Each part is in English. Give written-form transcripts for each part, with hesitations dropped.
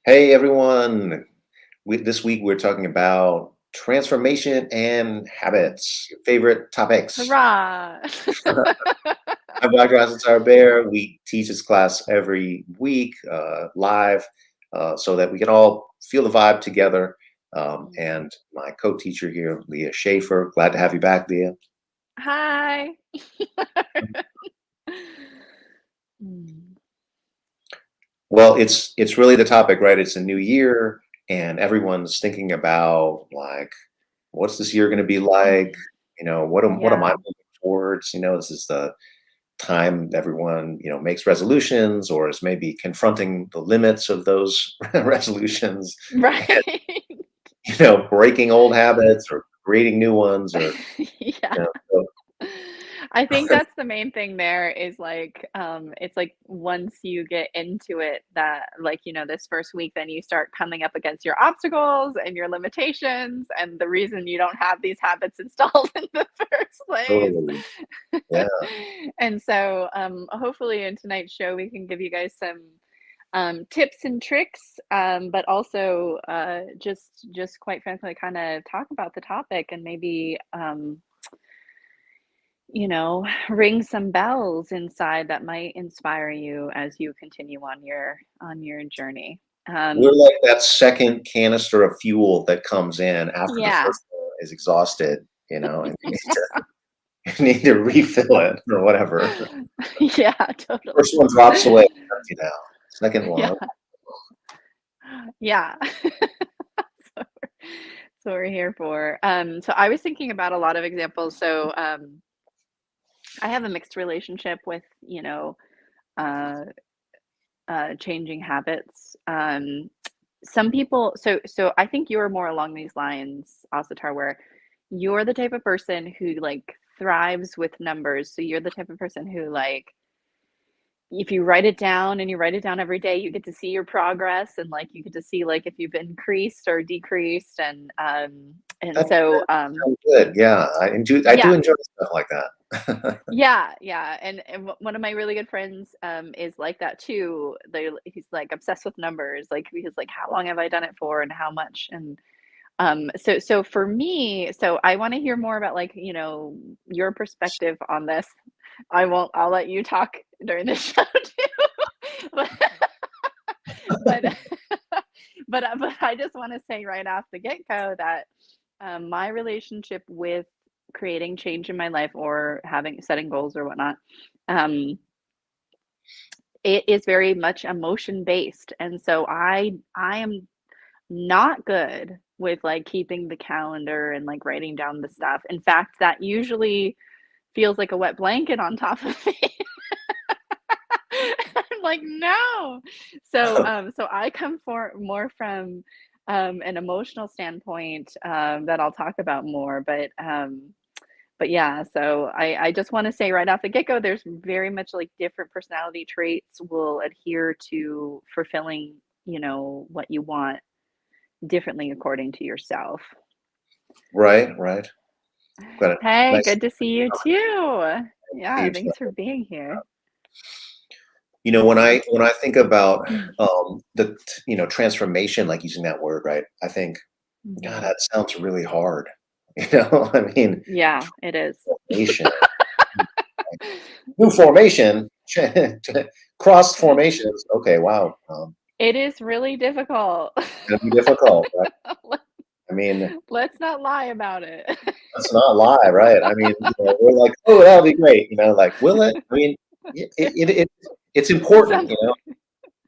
Hey everyone, this week we're talking about transformation and habits, your favorite topics. Hurrah! I'm Dr. Asatara Bear. We teach this class every week live so that we can all feel the vibe together. And my co-teacher here, Leah Schaefer. Glad to have you back, Leah. Hi. Mm. Well, it's really the topic, right? It's a new year, and everyone's thinking about like, what's this year going to be like? Mhm. What am I Yeah. moving towards? This is the time everyone makes resolutions, or is maybe confronting the limits of those resolutions, and Right. breaking old habits or creating new ones, or Yeah. you know, so- I think that's the main thing there is like, it's like once you get into it that like, this first week, then you start coming up against your obstacles and your limitations and the reason you don't have these habits installed in the first place. totally, yeah, And so, hopefully in tonight's show, we can give you guys some tips and tricks, but also just quite frankly, kind of talk about the topic and maybe ring some bells inside that might inspire you as you continue on your journey. we're Um, like that second canister of fuel that comes in after the yeah, first one is exhausted, and you need to refill it or whatever. yeah, totally. First one drops away, empty now. Second one, Yeah, oh, yeah. So that's what we're here for. So I was thinking about a lot of examples. So I have a mixed relationship with, uh, changing habits. Some people, so I think you're more along these lines, Asatar, where you're the type of person who like thrives with numbers. So you're the type of person who like if you write it down and you write it down every day, you get to see your progress and like you get to see like if you've increased or decreased and so that sounds good. Yeah, I do yeah. enjoy stuff like that. Yeah, yeah, and one of my really good friends, is like that too. He's, like, obsessed with numbers, like, he's like, "How long have I done it for and how much?" And, so for me so I wanna hear more about, like, your perspective on this. I'll let you talk during the show too. But but but I just wanna say right off the get-go that, my relationship with creating change in my life or having setting goals or whatnot, um, it is very much emotion based, and so I am not good with, like, keeping the calendar and, like, writing down the stuff. In fact, that usually feels like a wet blanket on top of me. I'm like, "No." So I come for more from, an emotional standpoint, that I'll talk about more, but yeah, so I just wanna say right off the get-go, there's very much, like, different personality traits will adhere to fulfilling, what you want differently according to yourself. Right, right. Got a Hey, nice good to see you too. Yeah, page. thanks for being here. When I think about the transformation, like using that word, right? I think, God, Mhm. that sounds really hard. I mean, Yeah, it is. formation, new formation, cross formations. Okay, wow, It is really difficult. gonna be difficult, right? I mean, Let's not lie about it. let's not lie, right? I mean, we're like, oh, that'll be great. Like, will it? I mean, it's important, Some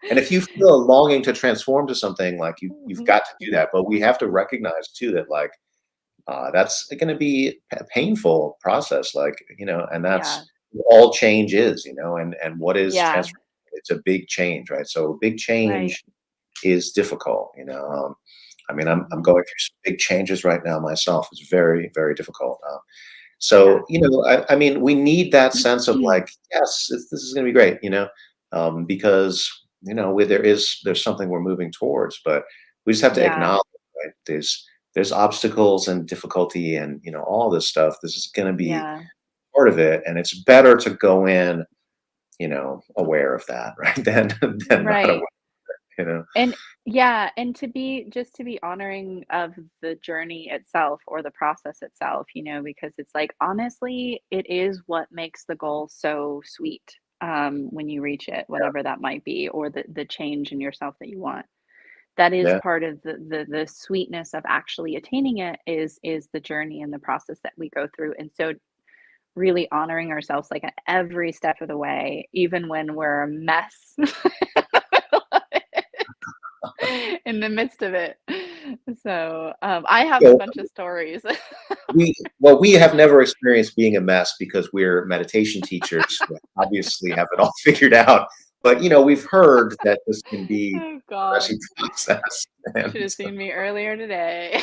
and if you feel a longing to transform to something, like you've Mhm, got to do mhm. that. But we have to recognize too that like that's going to be a painful process, like and Yeah, that's all change is, and what is yeah, transformation? It's a big change, right? So big right. change is difficult. I mean, I'm Mhm. going through some big changes right now myself. It's very, very difficult. Yeah. So, I mean, we need that sense of like, yes, this is going to be great, because, there's something we're moving towards, but we just have to Yeah, acknowledge, right? There's obstacles and difficulty and, all this stuff. This is going to be yeah, part of it. And it's better to go in, aware of that, right? Than not aware. right. you know? And yeah, and to be just to be honoring of the journey itself or the process itself, because it's like, honestly, it is what makes the goal so sweet, when you reach it, Yeah, whatever that might be, or the change in yourself that you want. That is yeah, part of the sweetness of actually attaining it is the journey and the process that we go through, and so really honoring ourselves, like, at every step of the way, even when we're a mess. In the midst of it. So, I have a so bunch of stories. we have never experienced being a mess because we're meditation teachers who obviously have it all figured out. But, we've heard that this can be Oh a messy god. process, and Should have seen me earlier today.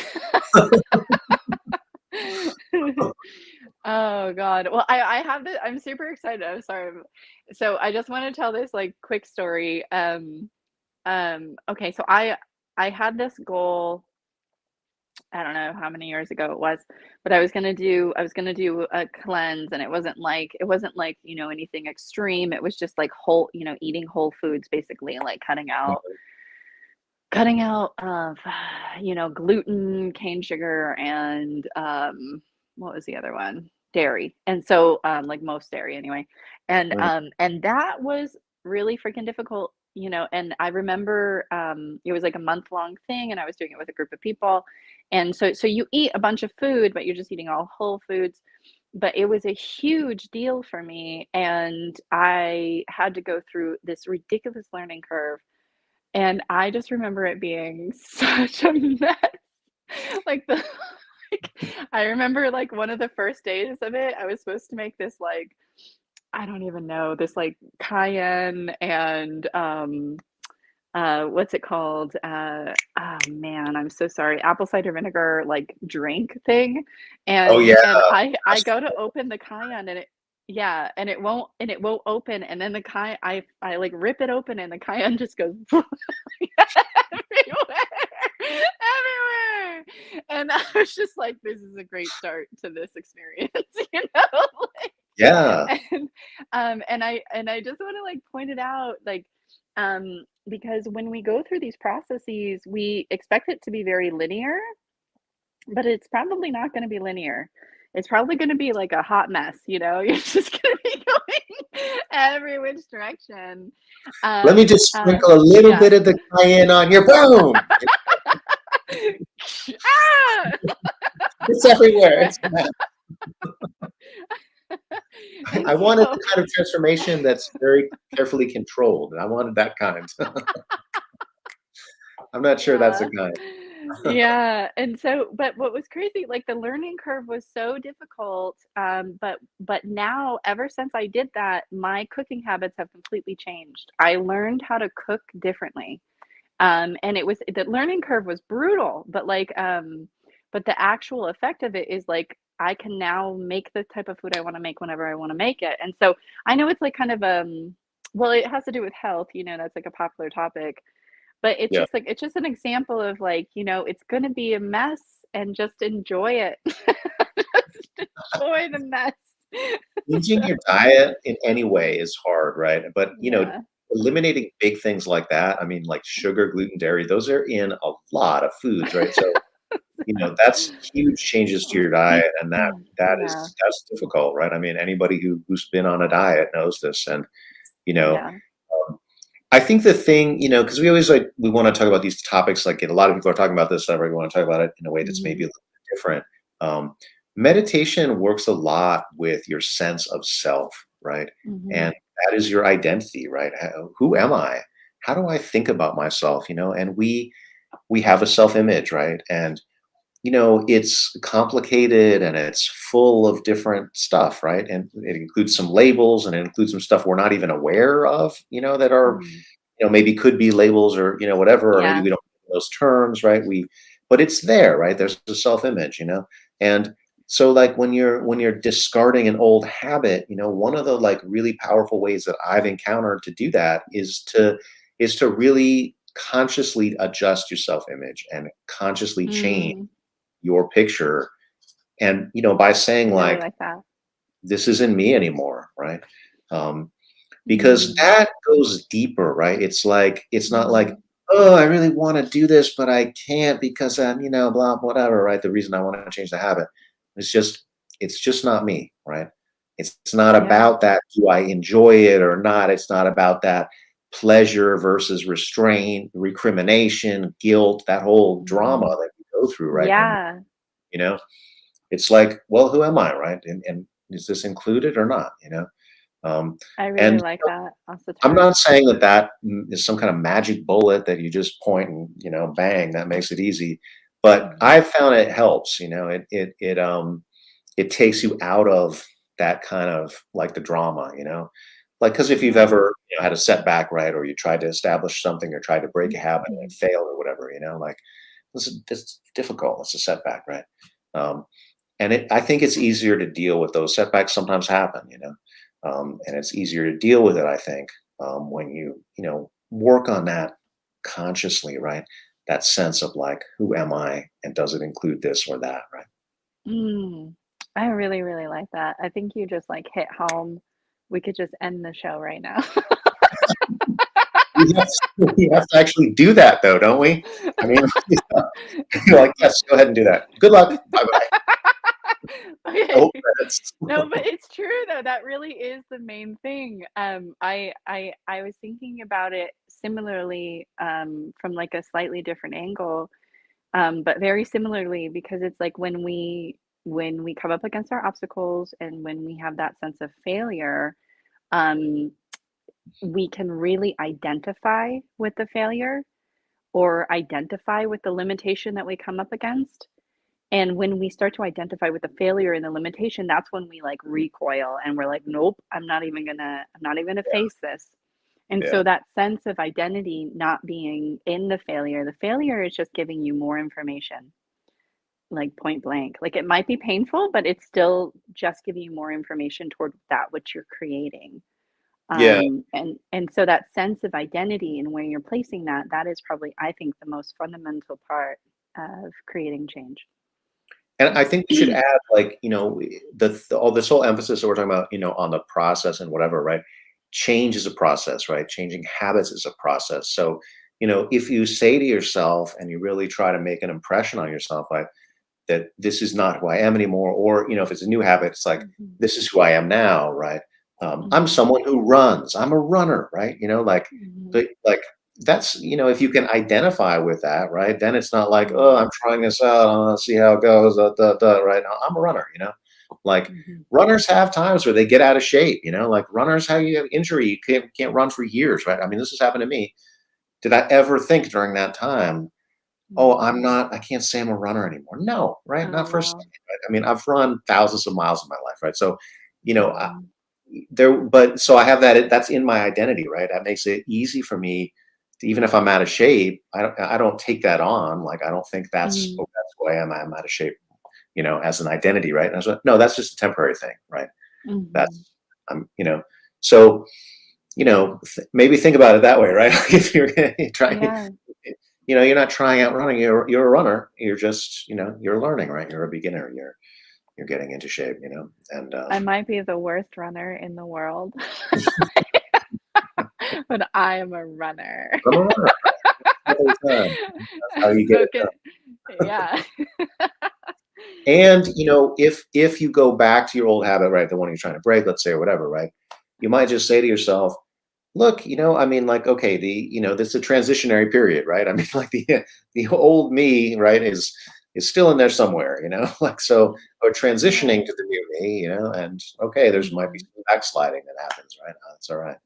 Oh god. Well, I have the I'm super excited. I'm sorry. So I just wanna tell this, like, quick story. Okay, so I had this goal. I don't know how many years ago it was, but I was gonna do a cleanse, and it wasn't like, anything extreme. It was just like eating whole foods basically, and like cutting out of gluten, cane sugar, and what was the other one? Dairy. And so like most dairy anyway. And that was really freaking difficult, and I remember it was like a month long thing, and I was doing it with a group of people. And so you eat a bunch of food, but you're just eating all whole foods. But it was a huge deal for me, and I had to go through this ridiculous learning curve, and I just remember it being such a mess. Like, like, I remember, like, one of the first days of it, I was supposed to make this, like, I don't even know, this, like, cayenne and, what's it called? Oh, man, I'm so sorry, apple cider vinegar, like, drink thing, oh, and yeah. and I go to open the cayenne, and it yeah, and it won't open, and then the cayenne I, like, rip it open, and the cayenne just goes everywhere, everywhere. And I was just like, "This is a great start to this experience," you know? Yeah. And, and I just wanna, like, point it out, like, because when we go through these processes, we expect it to be very linear, but it's probably not gonna be linear. It's probably gonna be like a hot mess, you know? You're just gonna be going every which direction. Let me just sprinkle a little Yeah. bit of the cayenne on here. Boom! Ah! It's everywhere. Right. It's a mess. And I wanted so the kind of transformation that's very carefully controlled. I wanted that kind. I'm not sure that's the yeah. kind. Yeah, and so but what was crazy, like, the learning curve was so difficult, but now, ever since I did that, my cooking habits have completely changed. I learned how to cook differently. And the learning curve was brutal, but the actual effect of it is, like, I can now make the type of food I wanna make whenever I wanna make it. And so I know it's, like, kind of, well, it has to do with health, that's, like, a popular topic, but Yeah. it's just an example of, like, it's gonna be a mess, and just enjoy it. Just enjoy the mess. Changing So your diet in any way is hard, right? But, yeah. eliminating big things like that, I mean, like sugar, gluten, dairy, those are in a lot of foods, right? So, that's huge changes to your diet, and that Yeah, is that's difficult, right? I mean, anybody who's been on a diet knows this, and, you know, yeah. um, I think the thing, because we always we want to talk about these topics, like, a lot of people are talking about this, and we want to talk about it in a way that's maybe Mhm, a little bit different. Um, Meditation works a lot with your sense of self, right? mhm, And that is your identity, right? Who am I? How do I think about myself? And we have a self-image, right? And it's complicated and it's full of different stuff, right? And it includes some labels and it includes some stuff we're not even aware of, that are, mhm. maybe could be labels or, whatever, or maybe Yeah. we don't know those terms, right? But it's there, right? There's a self-image, and so like when you're discarding an old habit, one of the like really powerful ways that I've encountered to do that is to really consciously adjust your self-image and consciously change Mm, your picture, and by I saying really like, like that. this isn't me anymore, right? um, because Mm, that goes deeper, right? It's like, it's not like, mhm, "Oh, I really wanna do this, but I can't because I'm, blah, whatever," right? The reason I wanna change the habit. It's just it's just not me, right? It's not Yeah. about that, do I enjoy it or not? It's not about that pleasure versus restraint, recrimination, guilt, that whole drama Mhm. that we go through, right? And, Yeah, you know, it's like, well, who am I, right? And is this included or not, you know? Um, I really and like that on I'm Satar. not saying that is some kind of magic bullet that you just point and, bang, that makes it easy. But Mhm. I've found it helps, it takes you out of that kind of like the drama, like, because if you've Yeah. ever had a setback, right, or you tried to establish something or tried to break a habit and it Mhm. failed or whatever, like this is difficult. It's a setback, right? Um, and I think it's easier to deal with those setbacks. Sometimes happen, and it's easier to deal with it. I think when you work on that consciously, right? That sense of like, who am I, and does it include this or that, right? Mm. I really, really like that. I think you just, like, hit home. We could just end the show right now. We have to actually do that, though, don't we? I mean, you're like, yes, go ahead and do that. Good luck. Bye bye. Okay. Oh, credits. No, but it's true though, that really is the main thing. I was thinking about it similarly, from, like, a slightly different angle, but very similarly because it's like when we come up against our obstacles and when we have that sense of failure, um, we can really identify with the failure or identify with the limitation that we come up against. And when we start to identify with the failure and the limitation, that's when we like recoil and we're like, nope, I'm not even gonna face this. And so Yeah. that sense of identity not being in the failure is just giving you more information, like point blank. Like it might be painful, but it's still just giving you more information toward that which you're creating. Yeah. And so that sense of identity and where you're placing that, that is probably, I think, the most fundamental part of creating change. And I think we should add, like, all this whole emphasis that we're talking about, on the process and whatever, right? Change is a process, right? Changing habits is a process. So, if you say to yourself and you really try to make an impression on yourself, like that this is not who I am anymore, or, if it's a new habit, it's like, Mhm, this is who I am now, right? I'm mhm, someone who runs. I'm a runner, right? Like, mhm, like that's, if you can identify with that, right? Then it's not like, oh, mhm, I'm trying this out. Let's see how it goes. Right? No, I'm a runner, like mhm, runners have times where they get out of shape, like runners, how you have injury, you can't run for years, right? I mean, this has happened to me. Did I ever think during that time, oh, mhm. I can't say I'm a runner anymore? No, right? Oh, Not for a wow. second. Right? I mean, I've run thousands of miles in my life, right? So, you know, I, Mhm, but so I have that's in my identity, right? That makes it easy for me to, even if I'm out of shape, I don't take that on. Like, I don't think mhm, that's who I am. I'm out of shape, as an identity, right? And I was like, no, that's just a temporary thing, right? mhm. That's, so, maybe think about it that way, right? Like, if you're trying, Yeah, you're not trying out running. You're a runner. You're just, you're learning, right? You're a beginner. You're getting into shape, and I might be the worst runner in the world, but I am a runner. I'm a runner. All the time. That's how you get So it done. get yeah. And if you go back to your old habit, right, the one you're trying to break, let's say, or whatever, right, you might just say to yourself, look, I mean, like, okay, this is a transitionary period, right? I mean, like the old me, right, is still in there somewhere, like, so we're transitioning Yeah. to the new me, and okay, there's might be Mhm, some backsliding that happens, right? That's all right.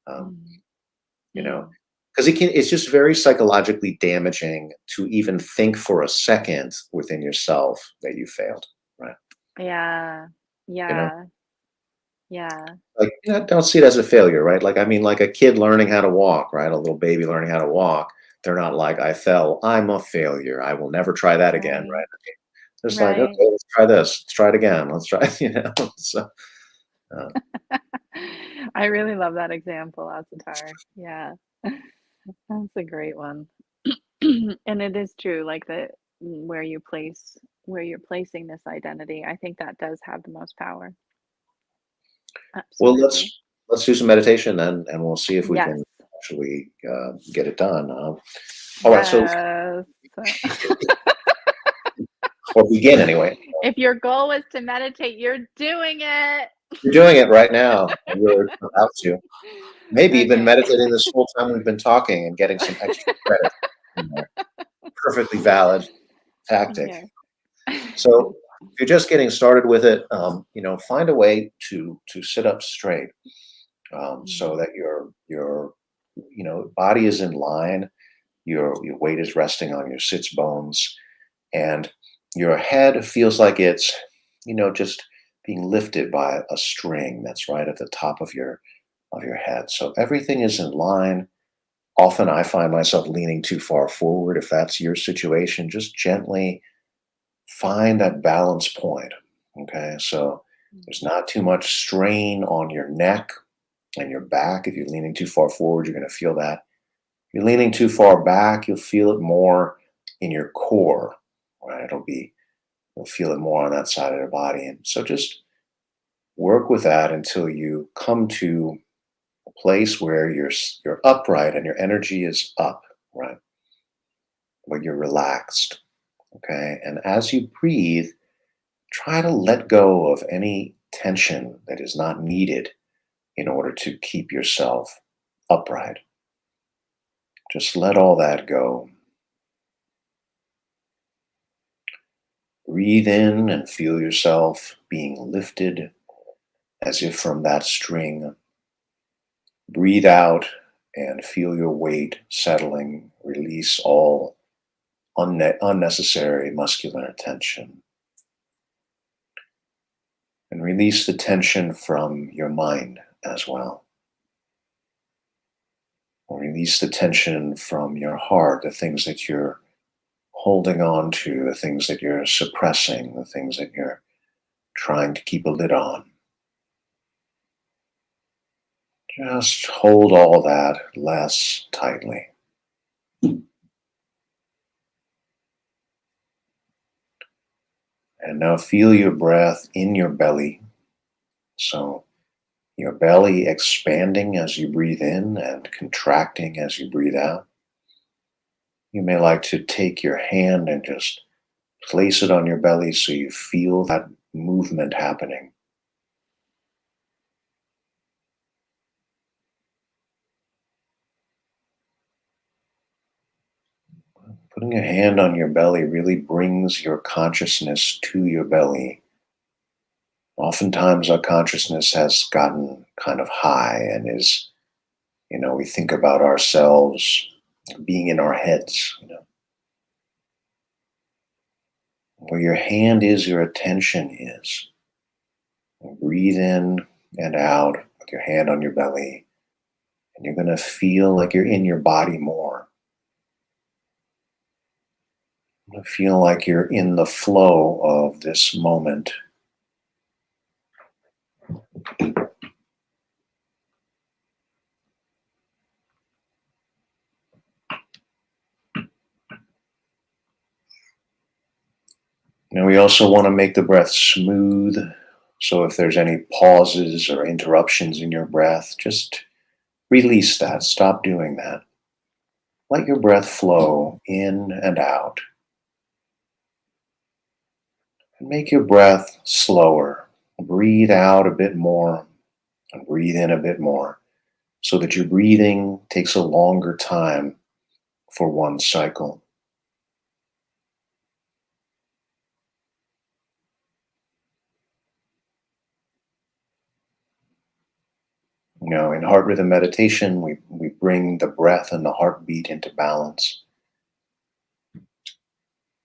Um, mhm, you know, mm. because it's just very psychologically damaging to even think for a second within yourself that you failed, right? Yeah, You know, yeah, yeah, like, don't see it as a failure, right? Like, I mean, like a kid learning how to walk, right? A little baby learning how to walk. They're not like, I fell, I'm a failure. I will never try that again, right, right? It's like, okay, right. let's try this. Let's try it again. Let's try, so, uh, I really love that example, Asatar. Yeah, that's a great one. And it is true, like the where you're placing this identity, I think that does have the most power. well, Absolutely. let's do some meditation then, and we'll see if we Yes. can actually get it done. All right, so Yes. or begin anyway. If your goal was to meditate, you're doing it. You're doing it right now. You're about to. Maybe you've been Okay. meditating this whole time we've been talking and getting some extra credit in there. Perfectly valid tactic. Yeah. So if you're just getting started with it, find a way to sit up straight, so Mhm, that your body is in line. Your weight is resting on your sits bones, and your head feels like it's just being lifted by a string that's right at the top of your head. So everything is in line. Often I find myself leaning too far forward. If that's your situation, just gently find that balance point. Okay, so there's mhm, not too much strain on your neck and your back. If you're leaning too far forward, you're going to feel that. If you're leaning too far back, you'll feel it more in your core. Right, you'll feel it more on that side of your body. And so just work with that until you come to a place where you're upright and your energy is up, right? Where you're relaxed. Okay, and as you breathe, try to let go of any tension that is not needed in order to keep yourself upright. Just let all that go. Breathe in and feel yourself being lifted as if from that string. Breathe out and feel your weight settling. Release all unnecessary muscular tension. And release the tension from your mind as well. Release the tension from your heart, the things that you're holding on to, the things that you're suppressing, the things that you're trying to keep a lid on. Just hold all that less tightly. And now feel your breath in your belly. So your belly expanding as you breathe in and contracting as you breathe out. You may like to take your hand and just place it on your belly so you feel that movement happening. Putting a hand on your belly really brings your consciousness to your belly. Oftentimes, our consciousness has gotten kind of high and we think about ourselves being in our heads. Where your hand is, your attention is. Breathe in and out with your hand on your belly, and you're going to feel like you're in your body more. You're going to feel like you're in the flow of this moment. And we also want to make the breath smooth. So if there's any pauses or interruptions in your breath, just release that. Stop doing that. Let your breath flow in and out. And make your breath slower. Breathe out a bit more and breathe in a bit more so that your breathing takes a longer time for one cycle. In heart rhythm meditation, we bring the breath and the heartbeat into balance.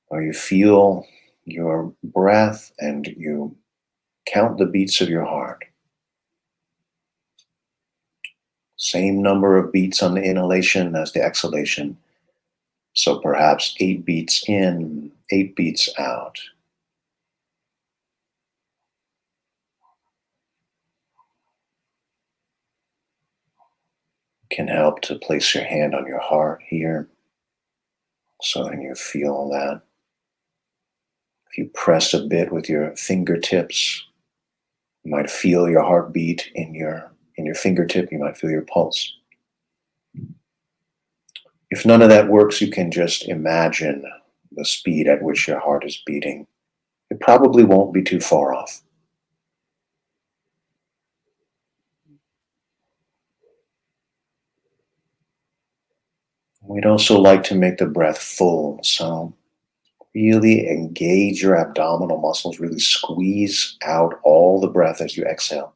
Or you feel your breath and you count the beats of your heart. Same number of beats on the inhalation as the exhalation. So perhaps 8 beats in, 8 beats out. Can help to place your hand on your heart here so then you feel that. If you press a bit with your fingertips, you might feel your heartbeat in your fingertip, you might feel your pulse. If none of that works, you can just imagine the speed at which your heart is beating. It probably won't be too far off. We'd also like to make the breath full, so really engage your abdominal muscles, really squeeze out all the breath as you exhale.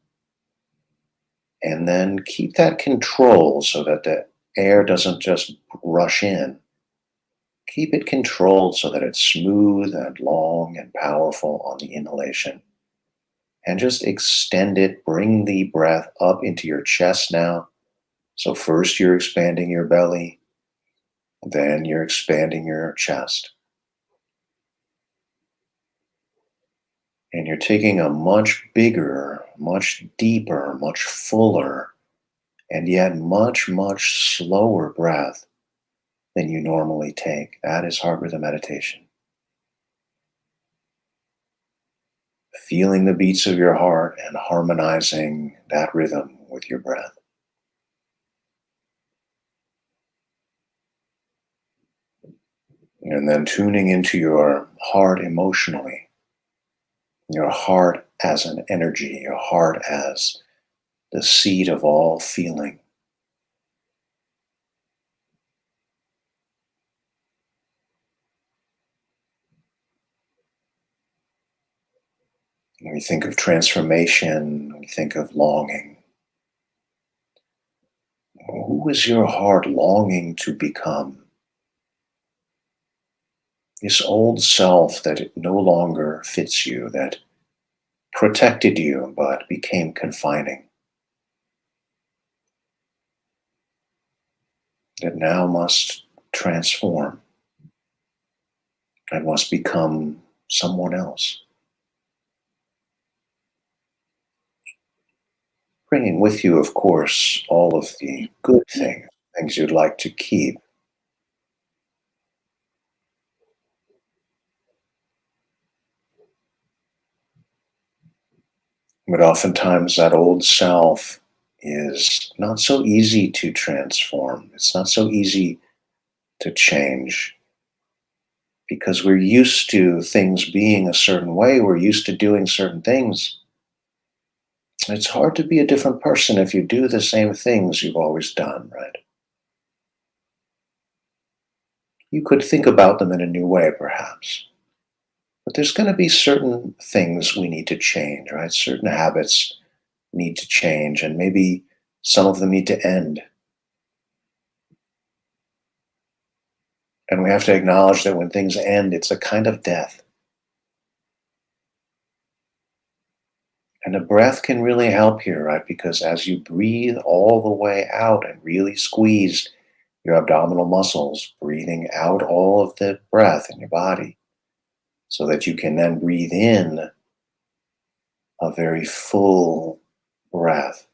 And then keep that control so that the air doesn't just rush in. Keep it controlled so that it's smooth and long and powerful on the inhalation. And just extend it. Bring the breath up into your chest now. So, first you're expanding your belly, then you're expanding your chest. And you're taking a much bigger, much deeper, much fuller, and yet much, much slower breath than you normally take. That is heart rhythm meditation. Feeling the beats of your heart and harmonizing that rhythm with your breath. And then tuning into your heart emotionally, your heart as an energy, your heart as the seat of all feeling. When we think of transformation, we think of longing. Who is your heart longing to become? This old self that it no longer fits you, that protected you but became confining, that now must transform and must become someone else. Bringing with you, of course, all of the good things, things you'd like to keep. But oftentimes, that old self is not so easy to transform. It's not so easy to change because we're used to things being a certain way. We're used to doing certain things. It's hard to be a different person if you do the same things you've always done, right? You could think about them in a new way, perhaps. But there's going to be certain things we need to change, right? Certain habits need to change, and maybe some of them need to end. And we have to acknowledge that when things end, it's a kind of death. And the breath can really help here, right? Because as you breathe all the way out and really squeeze your abdominal muscles, breathing out all of the breath in your body, so that you can then breathe in a very full breath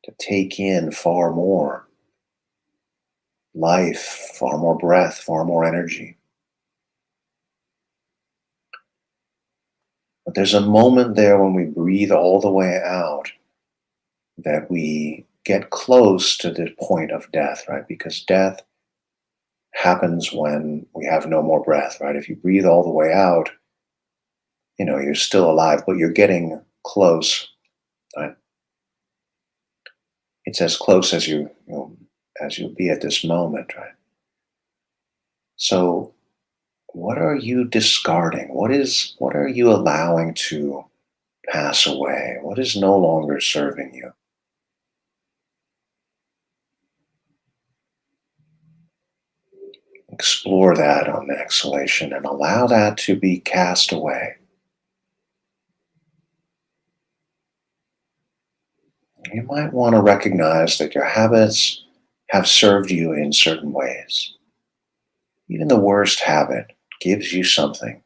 to take in far more life, far more breath, far more energy. But there's a moment there when we breathe all the way out that we get close to the point of death, right? Because death happens when we have no more breath, right? If you breathe all the way out, you're still alive, but you're getting close, right? It's as close as as you'll be at this moment, right? So what are you discarding? What are you allowing to pass away? What is no longer serving you? Explore that on the exhalation and allow that to be cast away. You might want to recognize that your habits have served you in certain ways. Even the worst habit gives you something.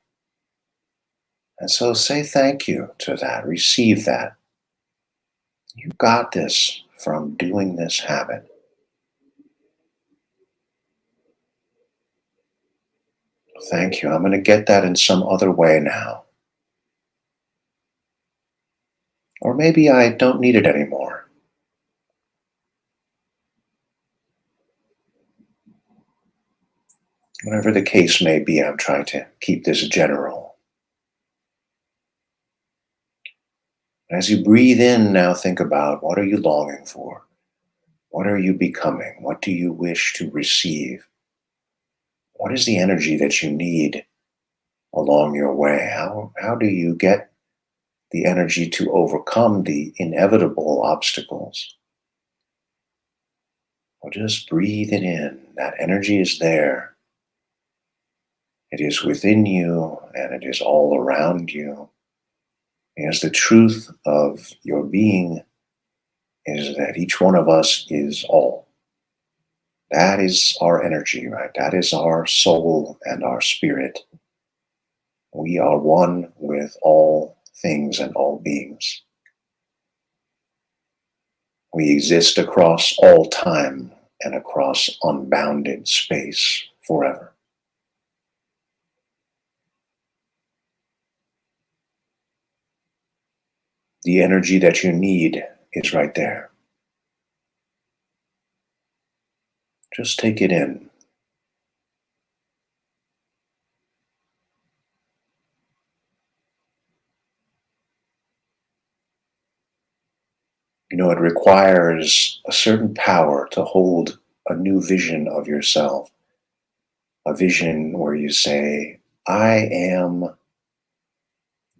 And so say thank you to that. Receive that. You got this from doing this habit. Thank you. I'm going to get that in some other way now. Or maybe I don't need it anymore. Whatever the case may be, I'm trying to keep this general. As you breathe in, now think about, what are you longing for? What are you becoming? What do you wish to receive? What is the energy that you need along your way? How do you get the energy to overcome the inevitable obstacles? Well, just breathe it in. That energy is there. It is within you and it is all around you. As the truth of your being is that each one of us is all. That is our energy, right? That is our soul and our spirit. We are one with all things and all beings. We exist across all time and across unbounded space forever. The energy that you need is right there. Just take it in. You know, it requires a certain power to hold a new vision of yourself, a vision where you say, I am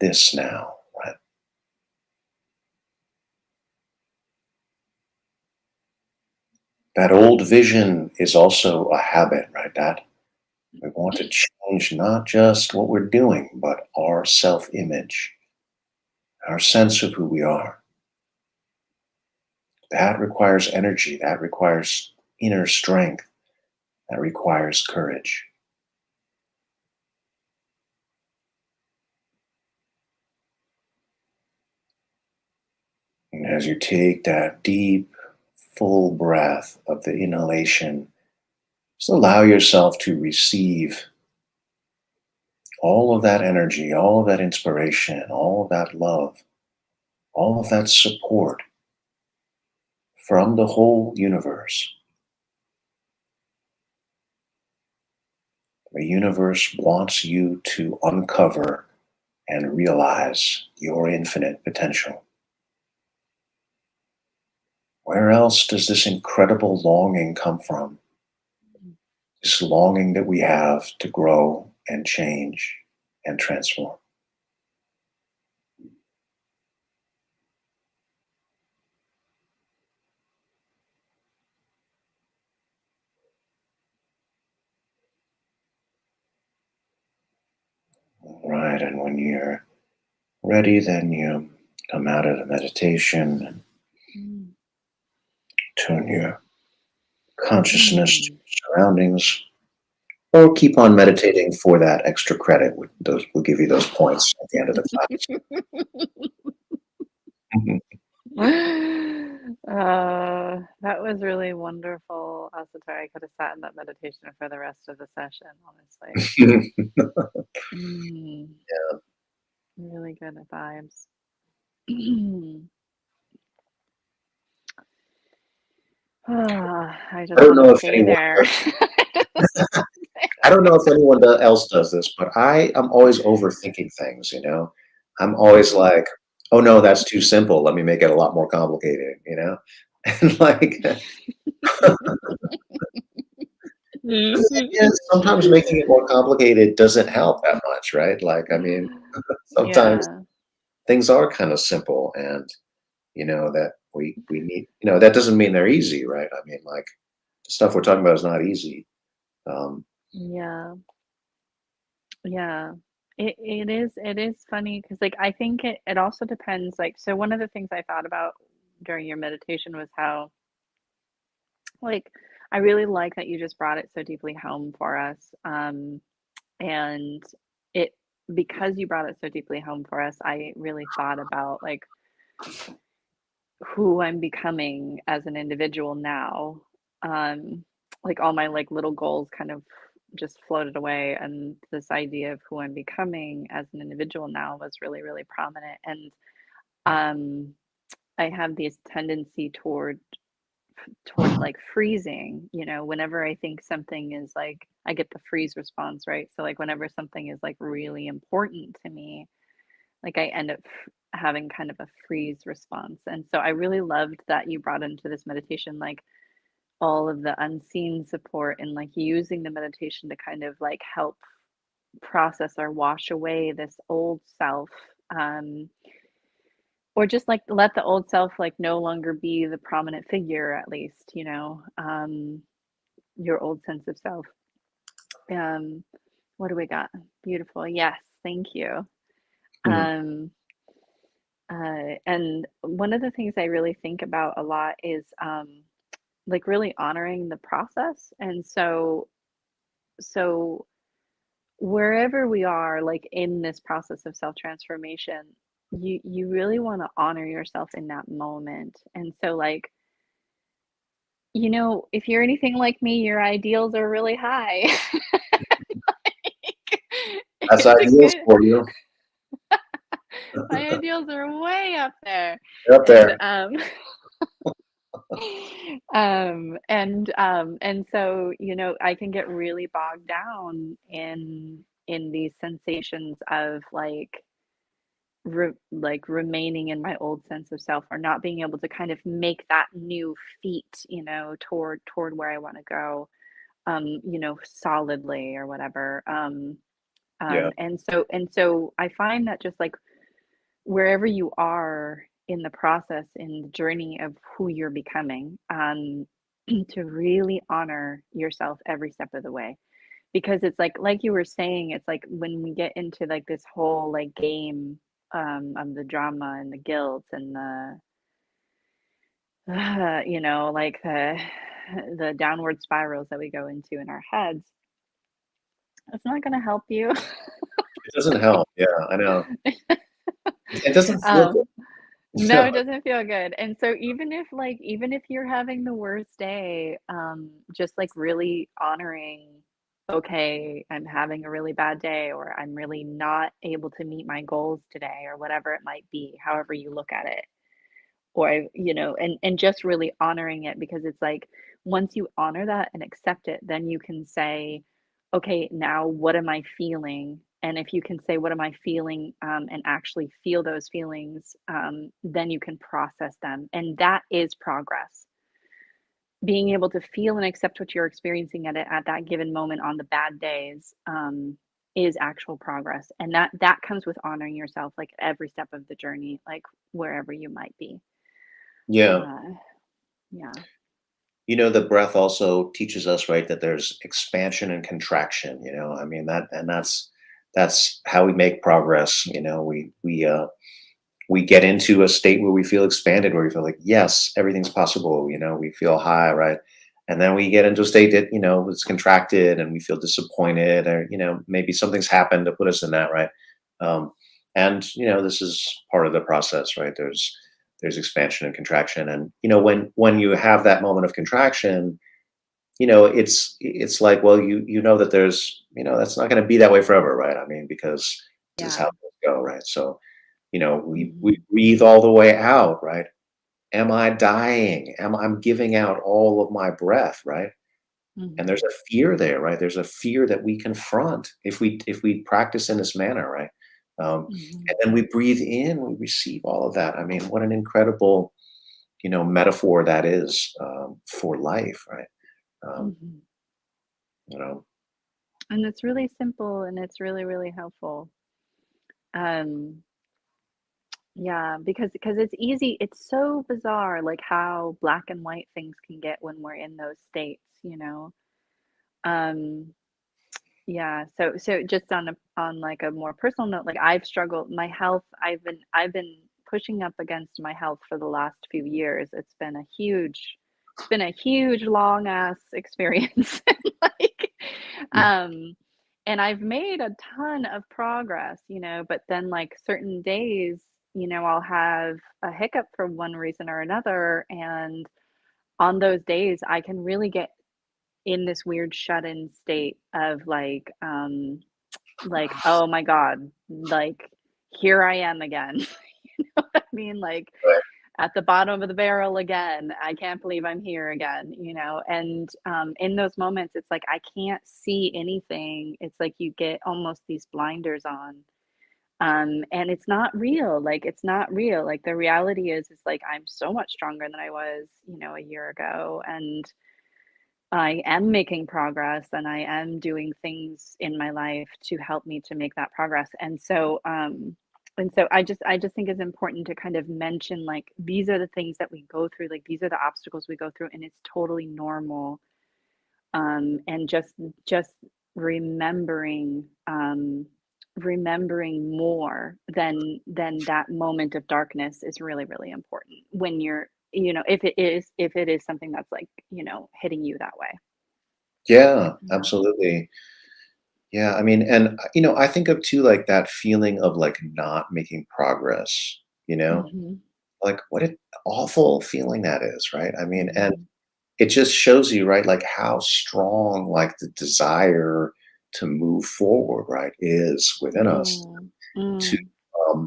this now, right? That old vision is also a habit, right? That we want to change not just what we're doing, but our self image, our sense of who we are. That requires energy, that requires inner strength, that requires courage. And as you take that deep, full breath of the inhalation, just allow yourself to receive all of that energy, all of that inspiration, all of that love, all of that support from the whole universe. The universe wants you to uncover and realize your infinite potential. Where else does this incredible longing come from? This longing that we have to grow and change and transform. Right, and when you're ready, then you come out of the meditation and Mm, turn your consciousness to mm. your surroundings, or keep on meditating for that extra credit. Those will give you those points at the end of the class. Mhm. That was really wonderful, Asatar. I could have sat in that meditation for the rest of the session, honestly. Mm, really good vibes. I I just don't want to know if stay anyone there. does. I don't know if anyone else does this, but I am always overthinking things. I'm always Mhm. like, "Oh no, that's too simple. Let me make it a lot more complicated." And like, but then Mhm. again, sometimes making it more complicated doesn't help that much, right? Like, I mean, sometimes Yeah. things are kind of simple, and that we need. That doesn't mean they're easy, right? I mean, like, the stuff we're talking about is not easy. Um, Yeah. Yeah. It is funny because like I think it also depends like so one of the things I thought about during your meditation was how like I really like that you just brought it so deeply home for us. And it because you brought it so deeply home for us, I really thought about like who I'm becoming as an individual now. Um, like all my like little goals kind of just floated away, and this idea of who I'm becoming as an individual now was really, really prominent. And um, I have this tendency toward toward like freezing, whenever I think something is like, I get the freeze response, right? So like whenever something is like really important to me, like I end up having kind of a freeze response. And so I really loved that you brought into this meditation like all of the unseen support and like using the meditation to kind of like help process or wash away this old self, um or just like let the old self like no longer be the prominent figure, at least, your old sense of self. um what do we got? Beautiful, yes, thank you. Mhm. um and one of the things I really think about a lot is like really honoring the process. And so wherever we are like in this process of self transformation, you really want to honor yourself in that moment. And so like, if you're anything like me, your ideals are really high. That's It's a ideals good, for you. my ideals are way up there. Up And there. and so, I can get really bogged down in these sensations of like remaining in my old sense of self, or not being able to kind of make that new feat, toward where I want to go, solidly or whatever. Yeah. And so I find that just like wherever you are in the process, in the journey of who you're becoming, to really honor yourself every step of the way. Because it's like you were saying, it's like when we get into like this whole like game, of the drama and the guilt and the like the downward spirals that we go into in our heads, it's not going to help you. It doesn't help. Yeah, I know. It doesn't feel good. um No, No. it doesn't feel good. And so even if you're having the worst day, just like really honoring, okay, I'm having a really bad day, or I'm really not able to meet my goals today, or whatever it might be, however you look at it. Or, and just really honoring it, because it's like once you honor that and accept it, then you can say, okay, now what am I feeling? And if you can say, what am I feeling, and actually feel those feelings, then you can process them. And that is progress. Being able to feel and accept what you're experiencing at that given moment on the bad days, is actual progress. And that comes with honoring yourself, like every step of the journey, like wherever you might be. Yeah. Uh, yeah. The breath also teaches us, right, that there's expansion and contraction, I mean, that's how we make progress. We get into a state where we feel expanded, where we feel like, yes, everything's possible, we feel high, right? And then we get into a state that, it's contracted and we feel disappointed, or, maybe something's happened to put us in that, right? Um, and, this is part of the process, right? There's expansion and contraction. And, when you have that moment of contraction, it's like, well, you know that there's, that's not going to be that way forever, right? I mean, because this is how Yeah. things go, right? So, we Mhm. breathe all the way out, right? Am I dying? I'm giving out all of my breath, right? And there's Mhm. a fear there, right? There's a fear that we confront if we practice in this manner, right? Mhm. And then we breathe in, we receive all of that. I mean, what an incredible, metaphor that is, for life, right? Um, Mhm. you know, And it's really simple, and it's really, really helpful. Um, yeah, because it's easy. It's so bizarre, like how black and white things can get when we're in those states. Um, yeah. So just on like a more personal note, like I've struggled my health. I've been pushing up against my health for the last few years. It's been a huge long ass experience. Like, um, and I've made a ton of progress, but then like certain days, I'll have a hiccup for one reason or another. And on those days, I can really get in this weird shut-in state of like, oh my God, like here I am again. You know what I mean? Like, right. at the bottom of the barrel again. I can't believe I'm here again, And in those moments, it's like I can't see anything. It's like you get almost these blinders on. And it's not real. Like it's not real. Like the reality is like I'm so much stronger than I was, a year ago. And I am making progress and I am doing things in my life to help me to make that progress. And so I just think it's important to kind of mention like these are the things that we go through, like these are the obstacles we go through, and it's totally normal. And just remembering remembering more than that moment of darkness is really, really important when you're if it is something that's like, hitting you that way. Yeah, Yeah. absolutely. Yeah, I mean, and I think of too like that feeling of like not making progress, you know? Mhm. Like what an awful feeling that is, right? I mean, and Mhm. it just shows you, right, like how strong like the desire to move forward, right, is within us Mm. to Mm.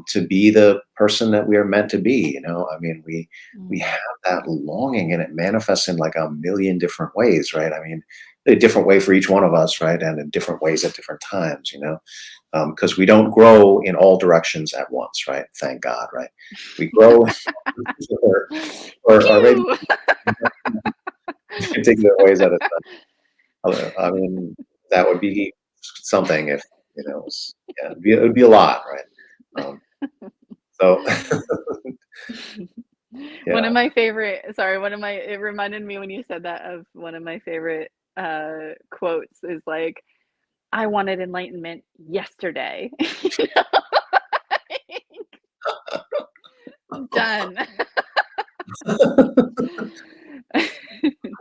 to be the person that we are meant to be. I mean, we Mm. have that longing, and it manifests in like a million different ways, right? I mean, a different way for each one of us, right, and in different ways at different times, because we don't grow in all directions at once, right? Thank God, right? We grow or, or maybe Phew. particular ways at a time. I mean, that would be something if it was, yeah, it would be a lot, right? So One yeah. of my favorite sorry, one of my it reminded me when you said that of one of my favorite, quotes is like, "I wanted enlightenment yesterday." You know? Done.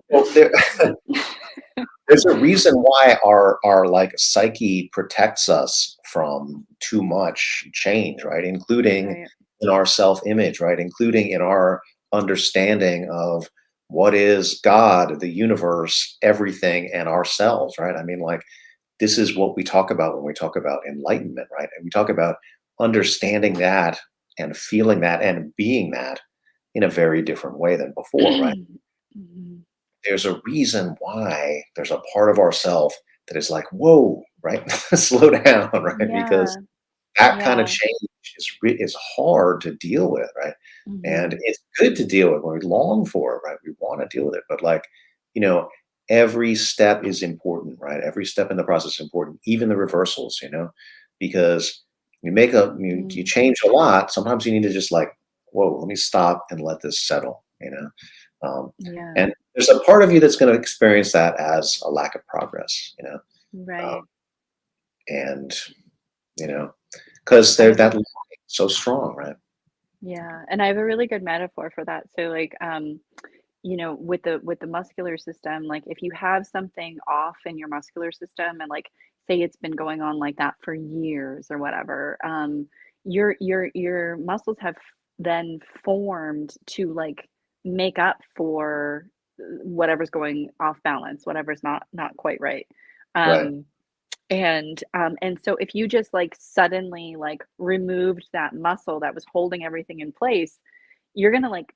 Well, there's a reason why our like psyche protects us from too much change, right? Including Right. in our self-image, right? Including in our understanding of what is God, the universe, everything, and ourselves, right? I mean, like this is what we talk about when we talk about enlightenment, right? And we talk about understanding that and feeling that and being that in a very different way than before, right? Mhm. There's a reason why there's a part of ourself that is like, whoa, right? Slow down, right? Because Yeah, that kind of yeah. change is hard to deal with, right? And Mhm. it's good to deal with when we long for it, right? We want to deal with it, but like, you know, every step is important, right? Every step in the process is important, even the reversals, because you Mm. change a lot. Sometimes you need to just like, whoa, let me stop and let this settle, Yeah, and there's a part of you that's going to experience that as a lack of progress, um, right. and you know, because I they're have that a longing so strong, right? Yeah, and I have a really good metaphor for that. So like, with the muscular system, like if you have something off in your muscular system and like say it's been going on like that for years or whatever, your muscles have then formed to like make up for whatever's going off balance, whatever's not quite right. Right. Um, and so if you just like suddenly like removed that muscle that was holding everything in place, you're gonna like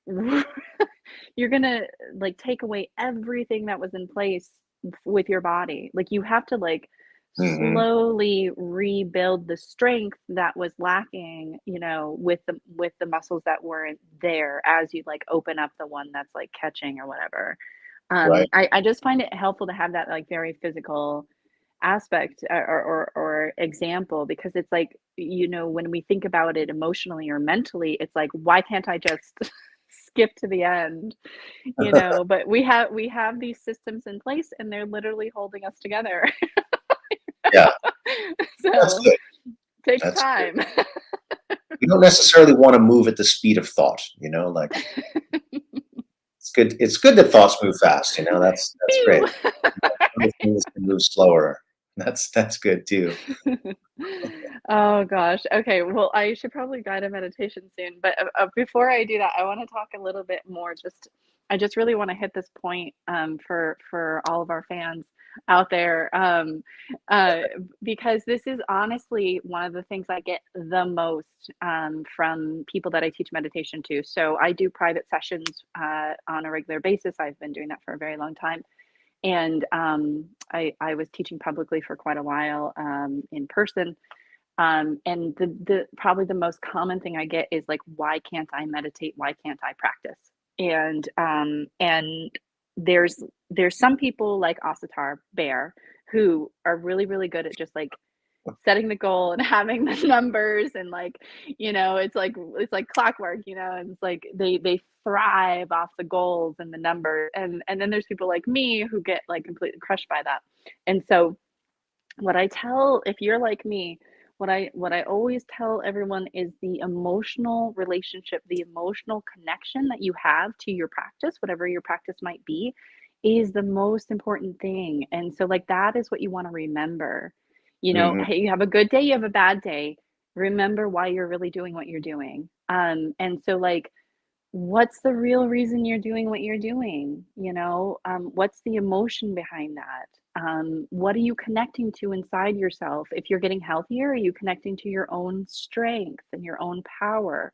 you're gonna like take away everything that was in place with your body. Like you have to like Hmm. slowly rebuild the strength that was lacking, with the muscles that weren't there as you like open up the one that's like catching or whatever. Right. I just find it helpful to have that like very physical aspect or example because it's like when we think about it emotionally or mentally it's like why can't I just skip to the end, but we have these systems in place and they're literally holding us together. Yeah, that's So good. takes That's good. time. We don't necessarily want to move at the speed of thought, like it's good. It's good that thoughts move fast. That's great. Pew. Other things can move slower. That's good too. Oh gosh. Okay. Well, I should probably guide a meditation soon. But before I do that, I want to talk a little bit more. I just really want to hit this point for all of our fans. out there, uh, because this is honestly one of the things I get the most, from people that I teach meditation to. So I do private sessions, on a regular basis. I've been doing that for a very long time. And I was teaching publicly for quite a while, in person. And the probably the most common thing I get is like, why can't I meditate? Why can't I practice? And there's some people like Asatar Bear who are really, really good at just like setting the goal and having the numbers and like, it's like clockwork, and it's like they thrive off the goals and the numbers. And then there's people like me who get like completely crushed by that. And so what I tell if you're like me, what I always tell everyone is the emotional relationship, the emotional connection that you have to your practice, whatever your practice might be, is the most important thing. And so like that is what you want to remember. Hmm. Hey, you have a good day, you have a bad day. Remember why you're really doing what you're doing. And so like what's the real reason you're doing what you're doing? What's the emotion behind that? What are you connecting to inside yourself? If you're getting healthier, are you connecting to your own strength and your own power?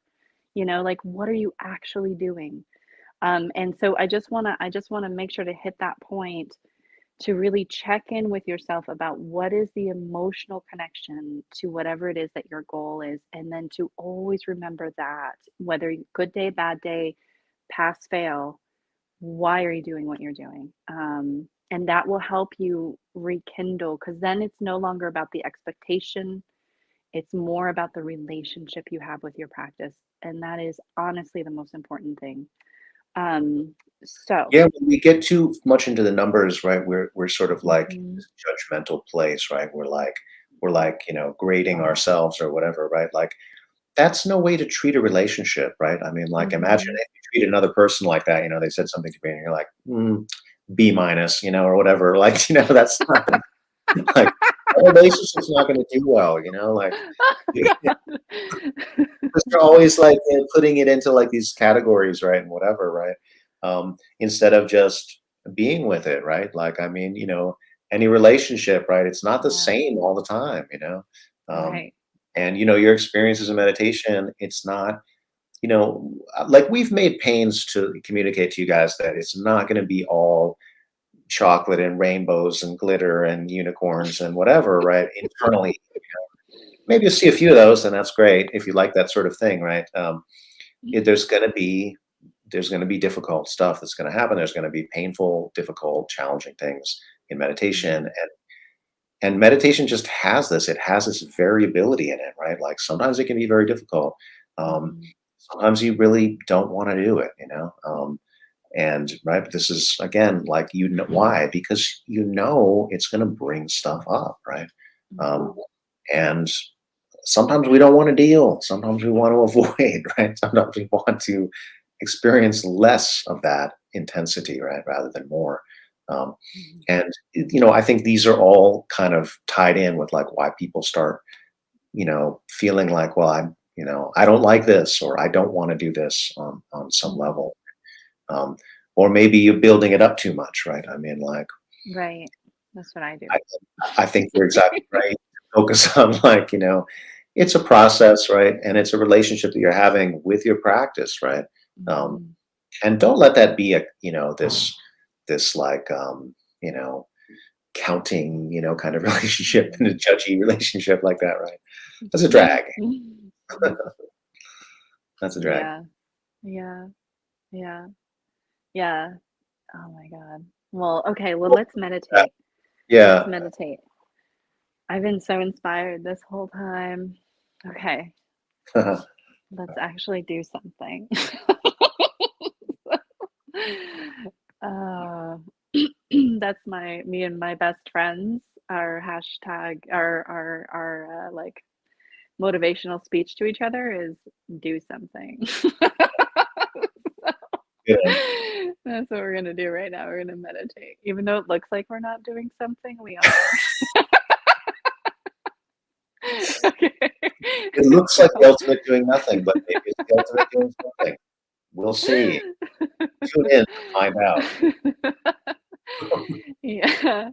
Like what are you actually doing? And so I just want to make sure to hit that point to really check in with yourself about what is the emotional connection to whatever it is that your goal is, and then to always remember that, whether good day, bad day, pass, fail, why are you doing what you're doing? And that will help you rekindle, because then it's no longer about the expectation, it's more about the relationship you have with your practice. And that is honestly the most important thing. Um, so, Yeah, when we get too much into the numbers, right, we're sort of like in mhm, this judgmental place, right? We're like, grading ourselves or whatever, right? Like that's no way to treat a relationship, right? I mean, like imagine mhm. if you treat another person like that, they said something to me and you're like, B minus, or whatever. Like, that's not like a relationship's not gonna do well, like God. because you're always like putting it into like these categories, right? And whatever, right? Instead of just being with it, right? Like, I mean, any relationship, right? It's not the Yeah, same all the time. Um, right. and your experiences in meditation, it's not, like we've made pains to communicate to you guys that it's not going to be all chocolate and rainbows and glitter and unicorns and whatever, right? Internally, maybe you'll see a few of those, and that's great if you like that sort of thing, right? There's going to be difficult stuff that's going to happen. There's going to be painful, difficult, challenging things in meditation, Mhm, and meditation just has this. It has this variability in it, right? Like sometimes it can be very difficult. Um, mhm, Sometimes you really don't want to do it. And right, this is again like why? Because it's going to bring stuff up, right? Um, mhm, and sometimes we don't want to deal. Sometimes we want to avoid, right? Sometimes we want to experience less of that intensity, right, rather than more. Um, mhm, and I think these are all kind of tied in with like why people start, feeling like, well, I don't like this, or I don't want to do this on some mhm. level. Um, or maybe you're building it up too much, right? I mean, like Right. That's what I I, do. I think you're exactly right. Focus on like, it's a process, right? And it's a relationship that you're having with your practice, right? Um, Mhm, and don't let that be this like, counting, kind of relationship and a mhm. judgy relationship like that, right? That's a drag. That's a drag. Yeah, yeah, yeah, yeah. Oh my God. Well, okay, well, let's meditate. Let's Yeah. meditate. I've been so inspired this whole time. Okay, let's actually do something. Uh, that's me and my best friends. Our hashtag, like motivational speech to each other is do something. Yeah. That's what we're gonna do right now. We're gonna meditate. Even though it looks like we're not doing something, we are. Okay. It looks like the So ultimate doing nothing, but maybe it's the ultimate doing something. We'll see. Tune in to find out. Yeah.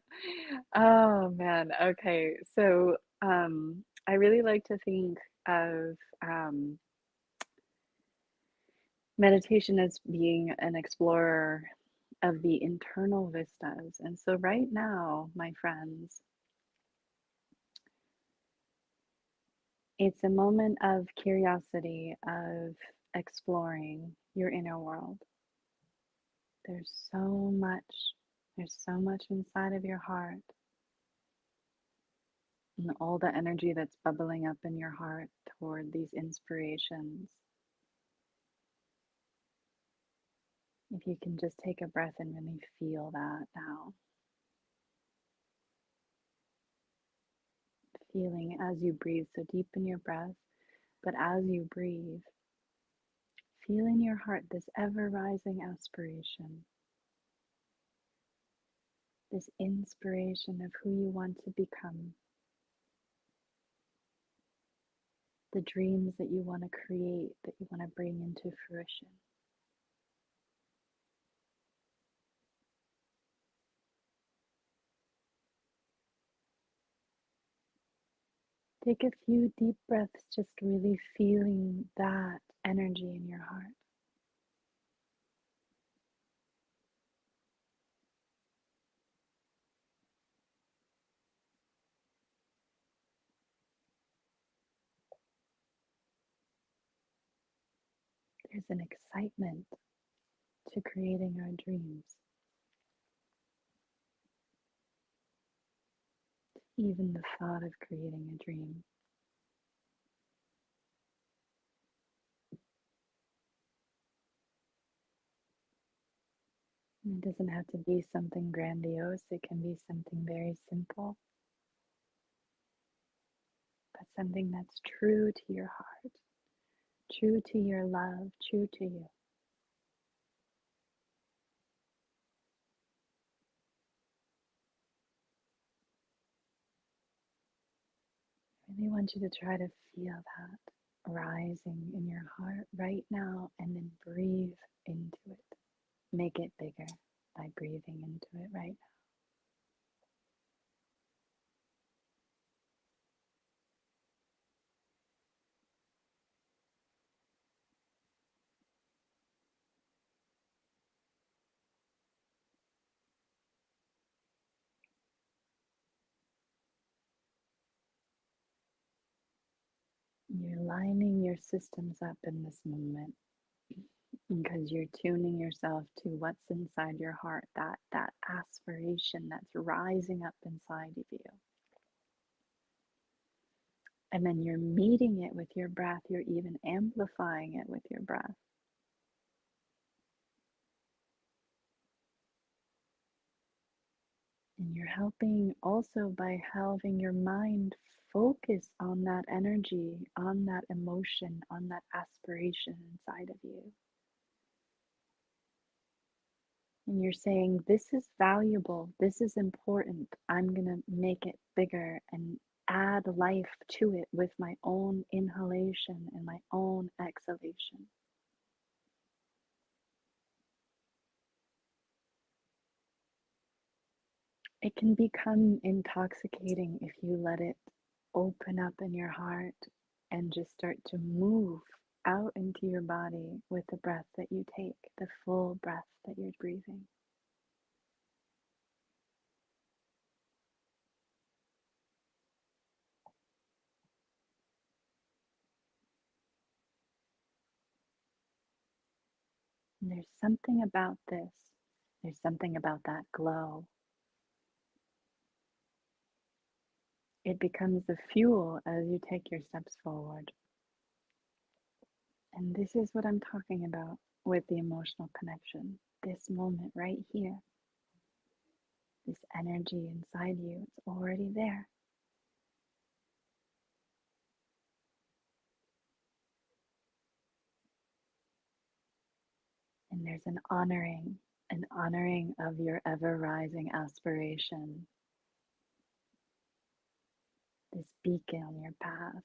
Oh man. Okay. So, I really like to think of meditation as being an explorer of the internal vistas. And so, right now, my friends, it's a moment of curiosity, of exploring your inner world. There's so much, there's so much inside of your heart and all the energy that's bubbling up in your heart toward these inspirations. If you can just take a breath and really feel that now, feeling as you breathe, so deep in your breath, but as you breathe, feel in your heart this ever rising aspiration, this inspiration of who you want to become, the dreams that you want to create, that you want to bring into fruition. Take a few deep breaths, just really feeling that energy in your heart. There's an excitement to creating our dreams. Even the thought of creating a dream. It doesn't have to be something grandiose, it can be something very simple, but something that's true to your heart, true to your love, true to you. I really want you to try to feel that rising in your heart right now and then breathe into it. Make it bigger by breathing into it right now. You're lining your systems up in this moment because you're tuning yourself to what's inside your heart, that aspiration that's rising up inside of you. And then you're meeting it with your breath, you're even amplifying it with your breath. And you're helping also by having your mind focus on that energy, on that emotion, on that aspiration inside of you. And you're saying, this is valuable, this is important, I'm going to make it bigger and add life to it with my own inhalation and my own exhalation. It can become intoxicating if you let it open up in your heart and just start to move out into your body with the breath that you take, the full breath that you're breathing. And there's something about this, there's something about that glow. It becomes the fuel as you take your steps forward. And this is what I'm talking about with the emotional connection. This moment right here, this energy inside you, it's already there. And there's an honoring of your ever rising aspiration, this beacon on your path.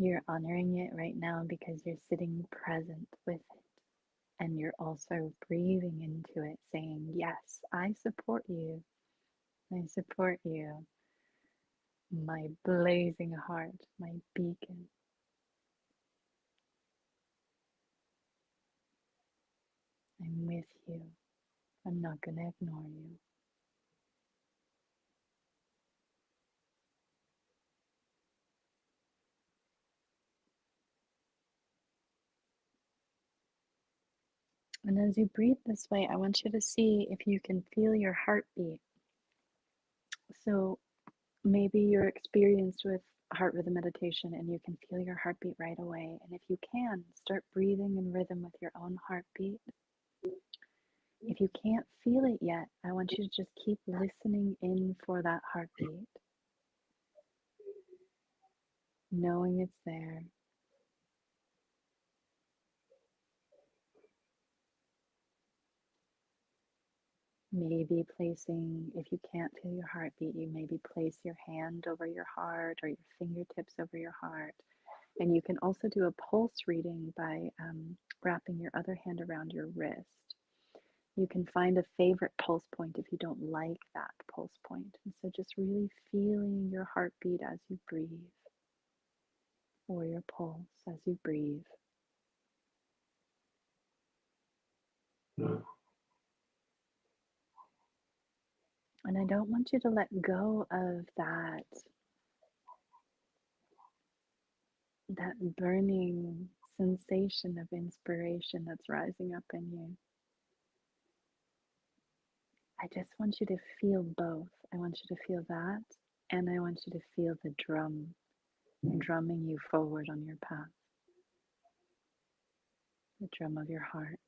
You're honoring it right now because you're sitting present with it. And you're also breathing into it, saying, yes, I support you. I support you, my blazing heart, my beacon. I'm with you. I'm not going to ignore you. And as you breathe this way, I want you to see if you can feel your heartbeat. So maybe you're experienced with heart rhythm meditation and you can feel your heartbeat right away. And if you can, start breathing in rhythm with your own heartbeat. If you can't feel it yet, I want you to just keep listening in for that heartbeat, knowing it's there. Maybe placing, if you can't feel your heartbeat, you maybe place your hand over your heart or your fingertips over your heart. And you can also do a pulse reading by wrapping your other hand around your wrist. You can find a favorite pulse point if you don't like that pulse point. And so just really feeling your heartbeat as you breathe, or your pulse as you breathe. And I don't want you to let go of that burning sensation of inspiration that's rising up in you. I just want you to feel both. I want you to feel that, and I want you to feel the drum drumming you forward on your path, the drum of your heart.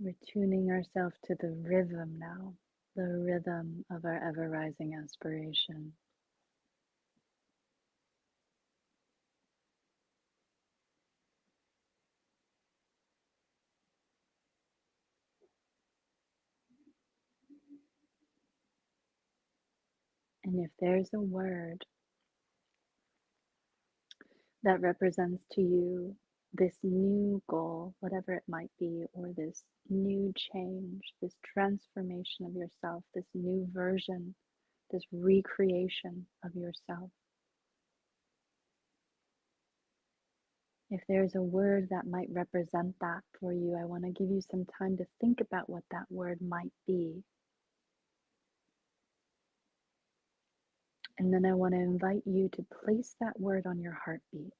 We're tuning ourselves to the rhythm now, the rhythm of our ever rising aspiration. And if there's a word that represents to you this new goal, whatever it might be, or this new change, this transformation of yourself, this new version, this recreation of yourself. If there's a word that might represent that for you, I want to give you some time to think about what that word might be. And then I want to invite you to place that word on your heartbeat.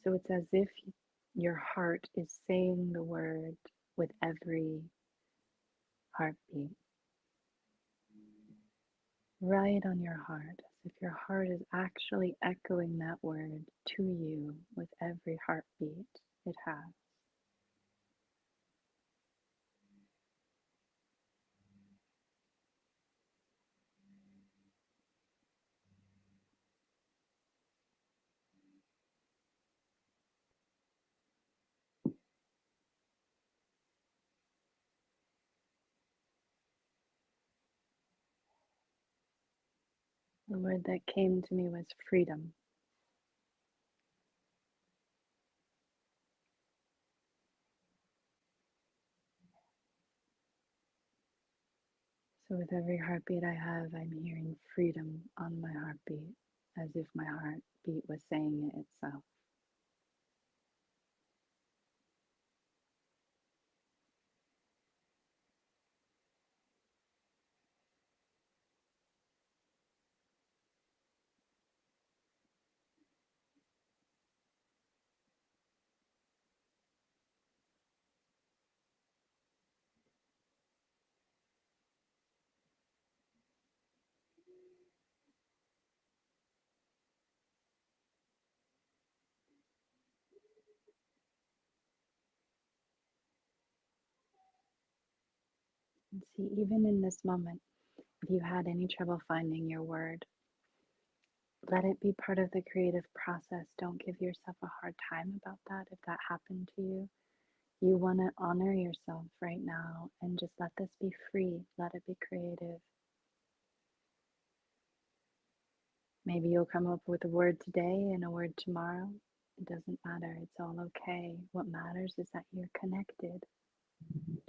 So it's as if your heart is saying the word with every heartbeat, right on your heart, as if your heart is actually echoing that word to you with every heartbeat it has. The word that came to me was freedom. So with every heartbeat I have, I'm hearing freedom on my heartbeat, as if my heartbeat was saying it itself. And see, even in this moment, if you had any trouble finding your word, let it be part of the creative process. Don't give yourself a hard time about that if that happened to you. You want to honor yourself right now and just let this be free. Let it be creative. Maybe you'll come up with a word today and a word tomorrow. It doesn't matter. It's all okay. What matters is that you're connected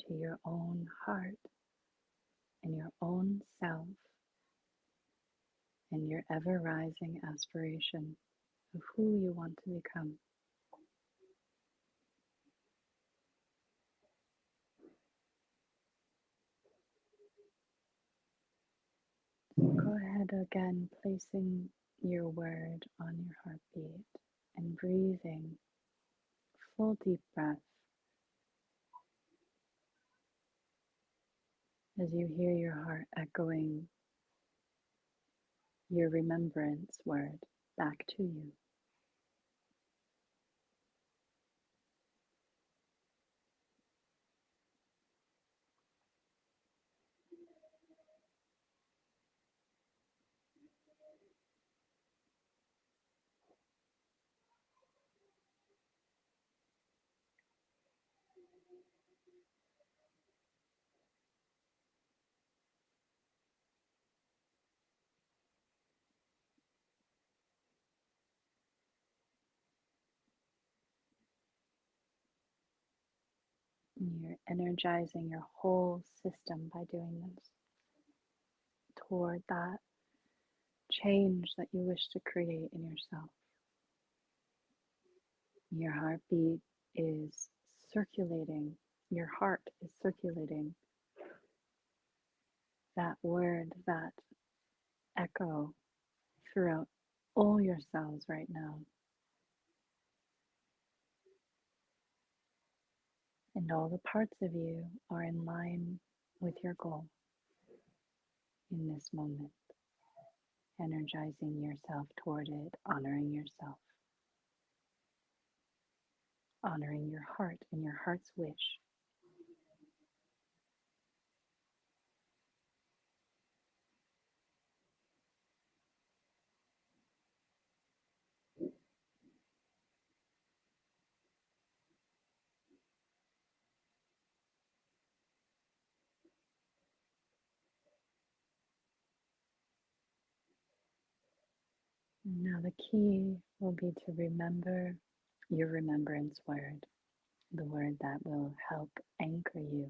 to your own heart and your own self and your ever rising aspiration of who you want to become. Go ahead again, placing your word on your heartbeat and breathing full deep breath as you hear your heart echoing your remembrance word back to you. And you're energizing your whole system by doing this toward that change that you wish to create in yourself. Your heartbeat is circulating, your heart is circulating that word, that echo throughout all your cells right now. And all the parts of you are in line with your goal in this moment, energizing yourself toward it, honoring yourself, honoring your heart and your heart's wish. And now the key will be to remember your remembrance word, the word that will help anchor you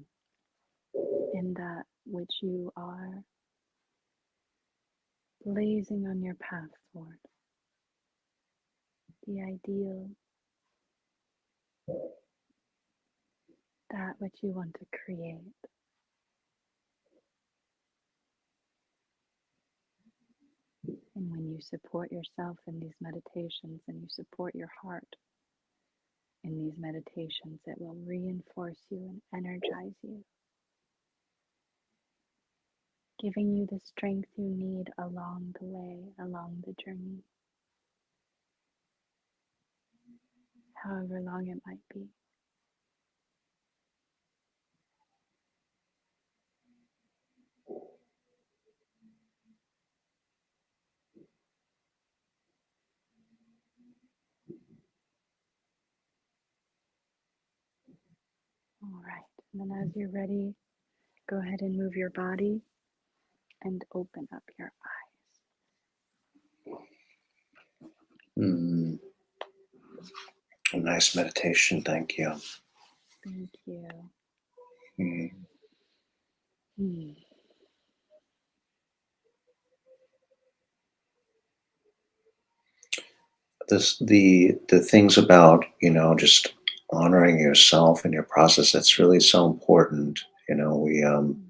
in that which you are blazing on your path toward, the ideal, that which you want to create. And when you support yourself in these meditations and you support your heart in these meditations, it will reinforce you and energize you, giving you the strength you need along the way, along the journey, however long it might be. All right. And then as you're ready, go ahead and move your body and open up your Mm, a nice meditation. Thank you. eyes. Thank you. Mm. Hmm. The things about just honoring yourself and your process. That's really so important. Hmm.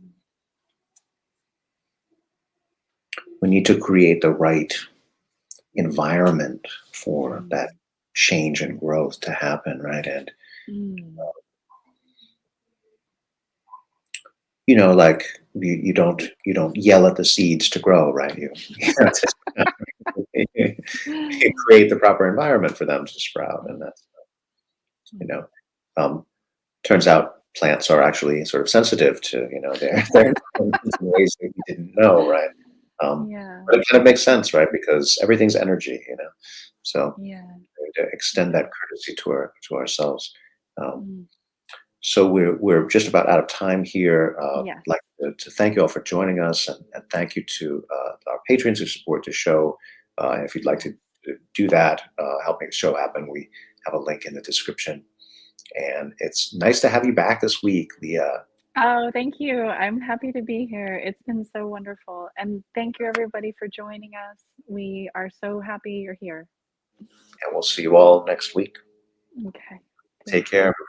We need to create the right environment for that Hmm. change and growth to happen, right? And Hmm. like you don't yell at the seeds to grow, right? You create the proper environment for them to sprout, and that's you know um, turns out plants are actually sort of sensitive to, their intelligence in ways that we didn't know, right? Yeah. But it kind of makes sense, right? Because everything's energy, so Yeah. we need to extend Yeah. that courtesy to ourselves. Um, Mm. so we're just about out of time here. Yes. I'd like to thank you all for joining us, and thank you to our patrons who support the show. If you'd like Yeah. to do that, help make the show happen, we have a link in the description. And it's nice to have you back this week, Leah. Oh, thank you. I'm happy to be here. It's been so wonderful. And thank you, everybody, for joining us. We are so happy you're here. And we'll see you all next week. Okay. Take Thank care. you.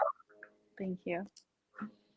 Thank you.